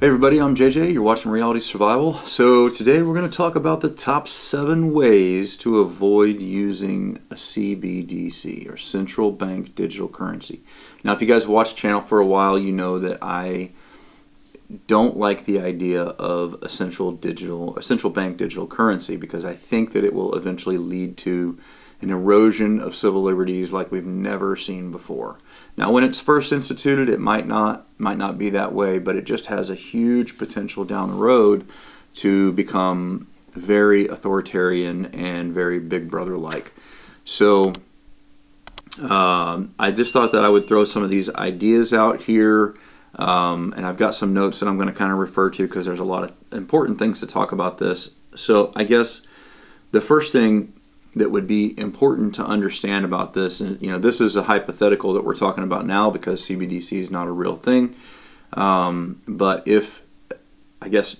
Hey everybody, I'm JJ. You're watching Reality Survival. So today we're going to talk about the top 7 ways to avoid using a CBDC, or central bank digital currency. Now, if you guys watch the channel for a while, you know that I don't like the idea of a central bank digital currency, because I think that it will eventually lead to an erosion of civil liberties like we've never seen before. Now, when it's first instituted, it might not be that way, but it just has a huge potential down the road to become very authoritarian and very Big Brother-like. So I just thought that I would throw some of these ideas out here, and I've got some notes that I'm going to kind of refer to because there's a lot of important things to talk about this. So I guess the first thing that would be important to understand about this, and this is a hypothetical that we're talking about now because CBDC is not a real thing, but if, I guess,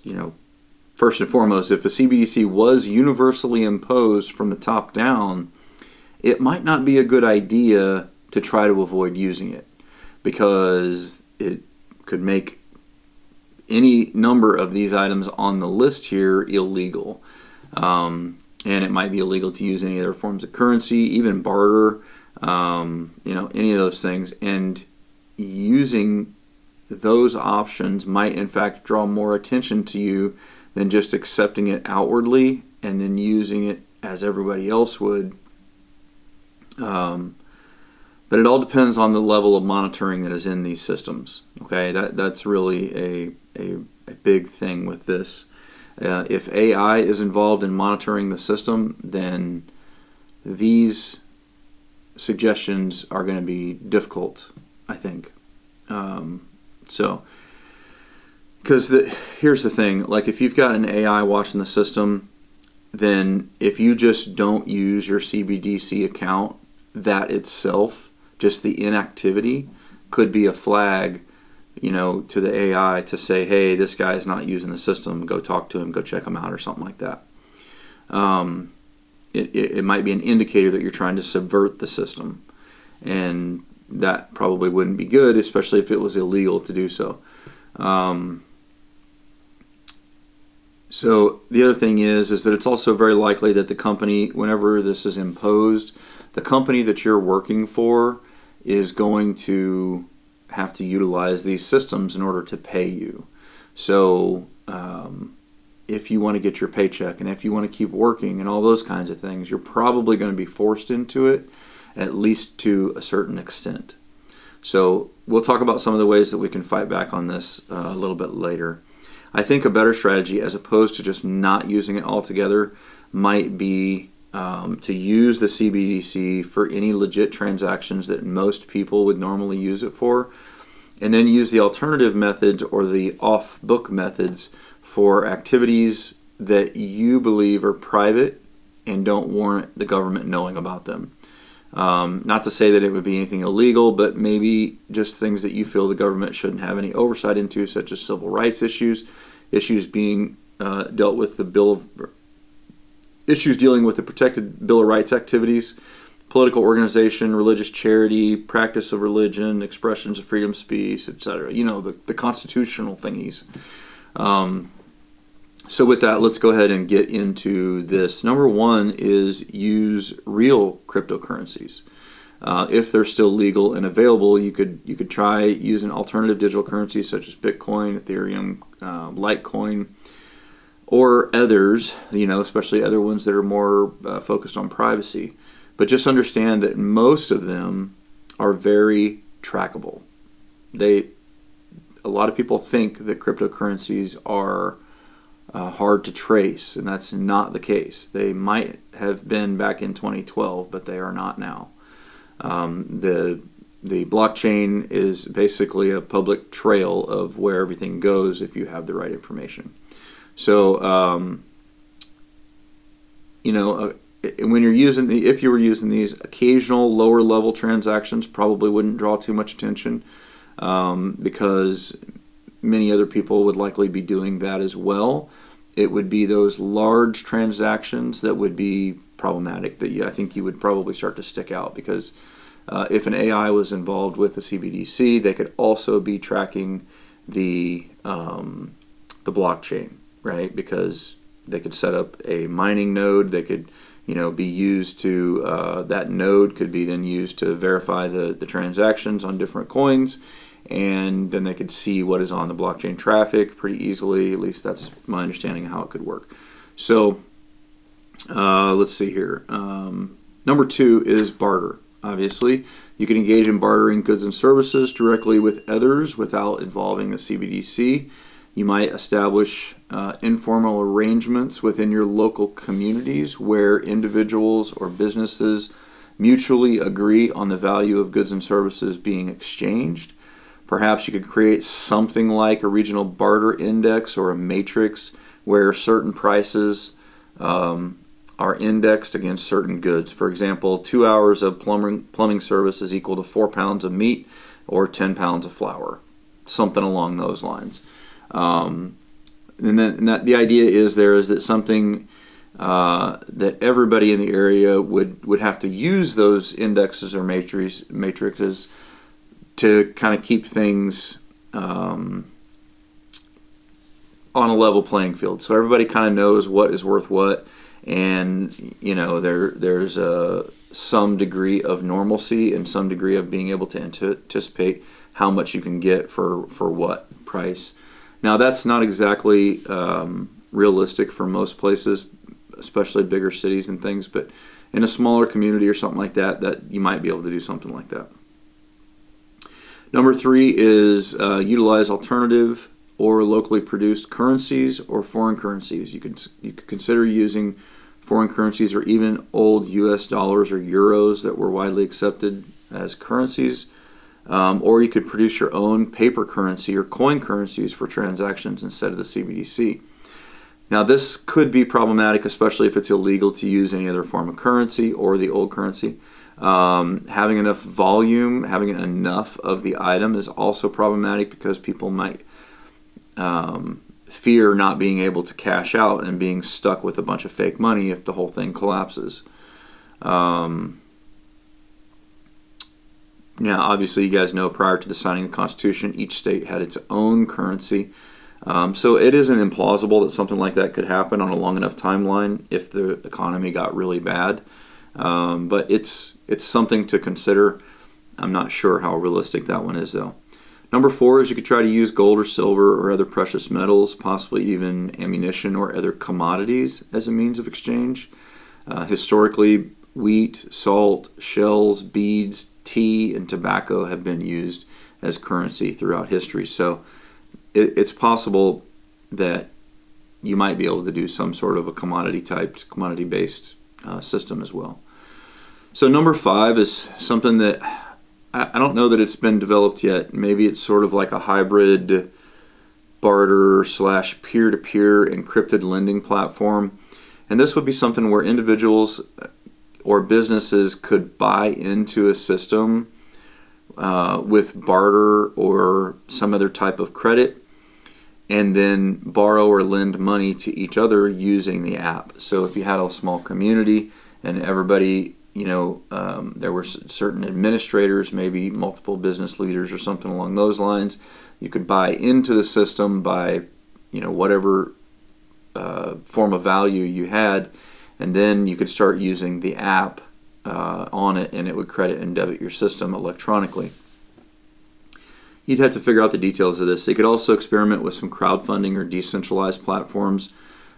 first and foremost, if the CBDC was universally imposed from the top down, it might not be a good idea to try to avoid using it, because it could make any number of these items on the list here illegal. And it might be illegal to use any other forms of currency, even barter, any of those things. And using those options might in fact draw more attention to you than just accepting it outwardly and then using it as everybody else would. But it all depends on the level of monitoring that is in these systems. Okay, that's really a big thing with this. If AI is involved in monitoring the system, then these suggestions are going to be difficult, I think. Because here's the thing, like if you've got an AI watching the system, then if you just don't use your CBDC account, that itself, just the inactivity, could be a flag to the AI to say, hey, this guy's not using the system, go talk to him, go check him out, or something like that. It might be an indicator that you're trying to subvert the system, and that probably wouldn't be good, especially if it was illegal to do so. So the other thing is that it's also very likely that the company, whenever this is imposed, the company that you're working for is going to have to utilize these systems in order to pay you. So if you want to get your paycheck and if you want to keep working and all those kinds of things, you're probably going to be forced into it, at least to a certain extent. So we'll talk about some of the ways that we can fight back on this a little bit later. I think a better strategy, as opposed to just not using it altogether, might be to use the CBDC for any legit transactions that most people would normally use it for, and then use the alternative methods or the off-book methods for activities that you believe are private and don't warrant the government knowing about them. Not to say that it would be anything illegal, but maybe just things that you feel the government shouldn't have any oversight into, such as civil rights issues being dealt with issues dealing with the protected Bill of Rights activities, political organization, religious charity, practice of religion, expressions of freedom of speech, etc. The constitutional thingies. So with that, let's go ahead and get into this. Number one is use real cryptocurrencies. If they're still legal and available, you could try using alternative digital currencies such as Bitcoin, Ethereum, Litecoin, or others, especially other ones that are more focused on privacy. But just understand that most of them are very trackable. A lot of people think that cryptocurrencies are hard to trace, and that's not the case. They might have been back in 2012, but they are not now. The blockchain is basically a public trail of where everything goes if you have the right information. So, when you're using if you were using these, occasional lower level transactions probably wouldn't draw too much attention, because many other people would likely be doing that as well. It would be those large transactions that would be problematic, that I think you would probably start to stick out, because if an AI was involved with the CBDC, they could also be tracking the the blockchain, right? Because they could set up a mining node. They could, be used to, that node could be then used to verify the transactions on different coins, and then they could see what is on the blockchain traffic pretty easily. At least that's my understanding of how it could work. So let's see here. Number 2 is barter. Obviously, you can engage in bartering goods and services directly with others without involving the CBDC. You might establish informal arrangements within your local communities where individuals or businesses mutually agree on the value of goods and services being exchanged. Perhaps you could create something like a regional barter index or a matrix where certain prices are indexed against certain goods. For example, 2 hours of plumbing service is equal to 4 pounds of meat or 10 pounds of flour. Something along those lines. And the idea is that something that everybody in the area would have to use those indexes or matrices to kind of keep things on a level playing field. So everybody kind of knows what is worth what, and there's some degree of normalcy and some degree of being able to anticipate how much you can get for what price. Now, that's not exactly realistic for most places, especially bigger cities and things, but in a smaller community or something like that you might be able to do something like that. Number 3 is utilize alternative or locally produced currencies or foreign currencies. You could consider using foreign currencies or even old US dollars or euros that were widely accepted as currencies. Or you could produce your own paper currency or coin currencies for transactions instead of the CBDC. Now, this could be problematic, especially if it's illegal to use any other form of currency or the old currency. Having enough volume, having enough of the item is also problematic because people might fear not being able to cash out and being stuck with a bunch of fake money if the whole thing collapses. Now, obviously, you guys know prior to the signing of the Constitution, each state had its own currency. So it isn't implausible that something like that could happen on a long enough timeline if the economy got really bad. But it's something to consider. I'm not sure how realistic that one is, though. Number 4 is you could try to use gold or silver or other precious metals, possibly even ammunition or other commodities as a means of exchange. Historically, wheat, salt, shells, beads, tea, and tobacco have been used as currency throughout history. So it's possible that you might be able to do some sort of a commodity-based system as well. So number 5 is something that I don't know that it's been developed yet. Maybe it's sort of like a hybrid barter / peer-to-peer encrypted lending platform. And this would be something where individuals or businesses could buy into a system with barter or some other type of credit, and then borrow or lend money to each other using the app. So if you had a small community and everybody, there were certain administrators, maybe multiple business leaders or something along those lines, you could buy into the system by, whatever form of value you had, and then you could start using the app on it, and it would credit and debit your system electronically. You'd have to figure out the details of this. You could also experiment with some crowdfunding or decentralized platforms,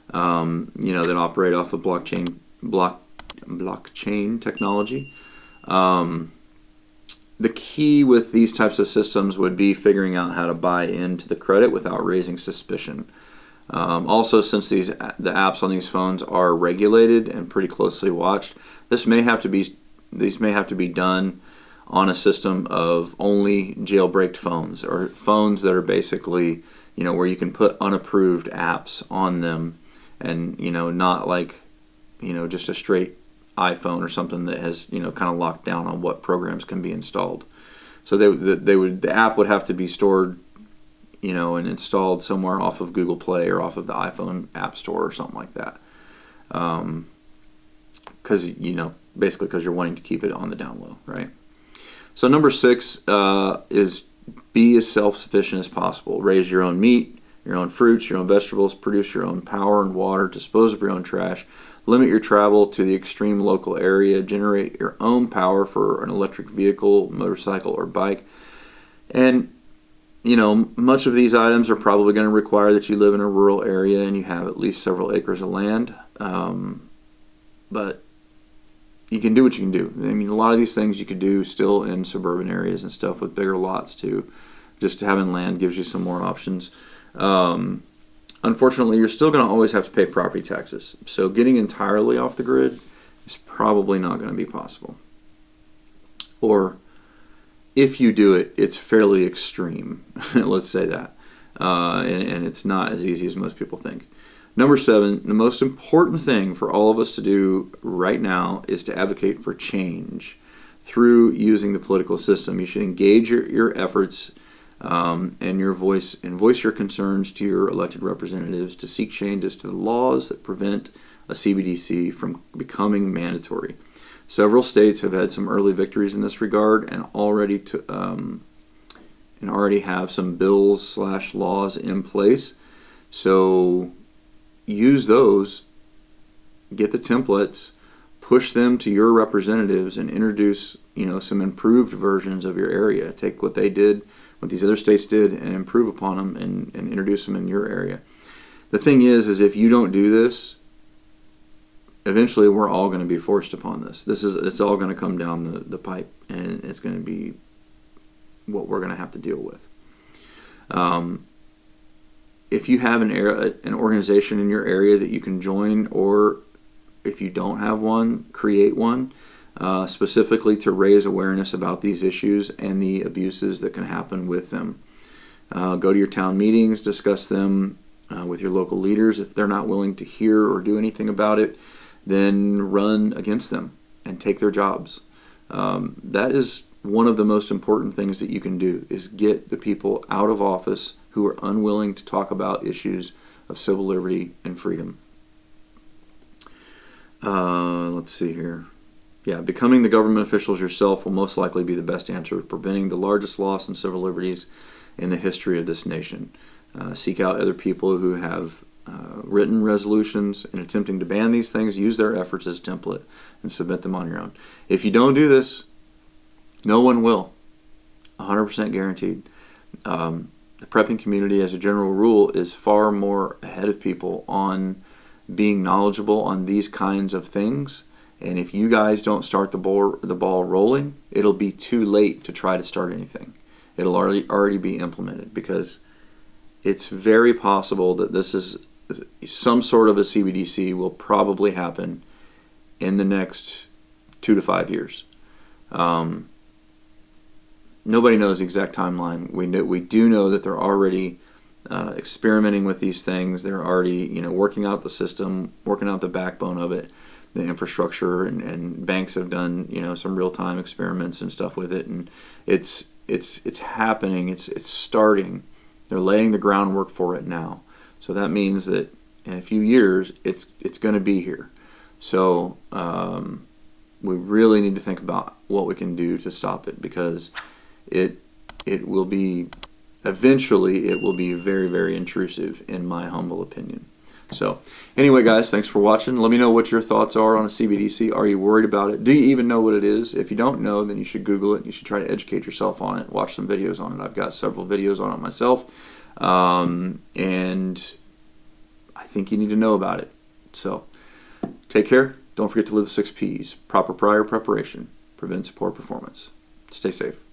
that operate off of blockchain technology. The key with these types of systems would be figuring out how to buy into the credit without raising suspicion. Also, since the apps on these phones are regulated and pretty closely watched, these may have to be done on a system of only jailbreaked phones, or phones that are basically, where you can put unapproved apps on them, and not like, just a straight iPhone or something that has kind of locked down on what programs can be installed. So the app would have to be stored, and installed somewhere off of Google Play or off of the iPhone App Store or something like that. Because basically because you're wanting to keep it on the down low, right? So number 6 is be as self-sufficient as possible. Raise your own meat, your own fruits, your own vegetables, produce your own power and water, dispose of your own trash, limit your travel to the extreme local area, generate your own power for an electric vehicle, motorcycle, or bike. And, much of these items are probably going to require that you live in a rural area and you have at least several acres of land. But you can do what you can do. I mean, a lot of these things you could do still in suburban areas and stuff with bigger lots too. Just having land gives you some more options. Unfortunately, you're still going to always have to pay property taxes. So getting entirely off the grid is probably not going to be possible. Or if you do it, it's fairly extreme. Let's say that. And it's not as easy as most people think. Number 7, the most important thing for all of us to do right now is to advocate for change through using the political system. You should engage your efforts and voice your concerns to your elected representatives to seek changes to the laws that prevent a CBDC from becoming mandatory. Several states have had some early victories in this regard and already have some bills/laws in place. So use those, get the templates, push them to your representatives, and introduce some improved versions of your area. Take what they did, what these other states did, and improve upon them and introduce them in your area. The thing is if you don't do this, eventually we're all going to be forced upon this. It's all going to come down the pipe, and it's going to be what we're going to have to deal with. If you have an organization in your area that you can join, or if you don't have one, create one, specifically to raise awareness about these issues and the abuses that can happen with them. Go to your town meetings, discuss them with your local leaders. If they're not willing to hear or do anything about it, then run against them and take their jobs. That is one of the most important things that you can do, is get the people out of office who are unwilling to talk about issues of civil liberty and freedom. Let's see here. Yeah, becoming the government officials yourself will most likely be the best answer, preventing the largest loss in civil liberties in the history of this nation. Seek out other people who have written resolutions in attempting to ban these things. Use their efforts as a template and submit them on your own. If you don't do this, no one will. 100% guaranteed. The prepping community, as a general rule, is far more ahead of people on being knowledgeable on these kinds of things. And if you guys don't start the ball rolling, it'll be too late to try to start anything. It'll already be implemented, because it's very possible that this is some sort of a CBDC will probably happen in the next 2 to 5 years. Nobody knows the exact timeline. We do know that they're already experimenting with these things. They're already working out the system, working out the backbone of it, the infrastructure, and banks have done some real-time experiments and stuff with it, and it's happening. It's starting. They're laying the groundwork for it now. So that means that in a few years it's going to be here. So we really need to think about what we can do to stop it, because it will be eventually very, very intrusive, in my humble opinion. So anyway, guys, thanks for watching. Let me know what your thoughts are on a CBDC. Are you worried about it? Do you even know what it is? If you don't know, then you should Google it. You should try to educate yourself on it. Watch some videos on it. I've got several videos on it myself. And I think you need to know about it. So take care. Don't forget to live the 6 Ps. Proper prior preparation prevents poor performance. Stay safe.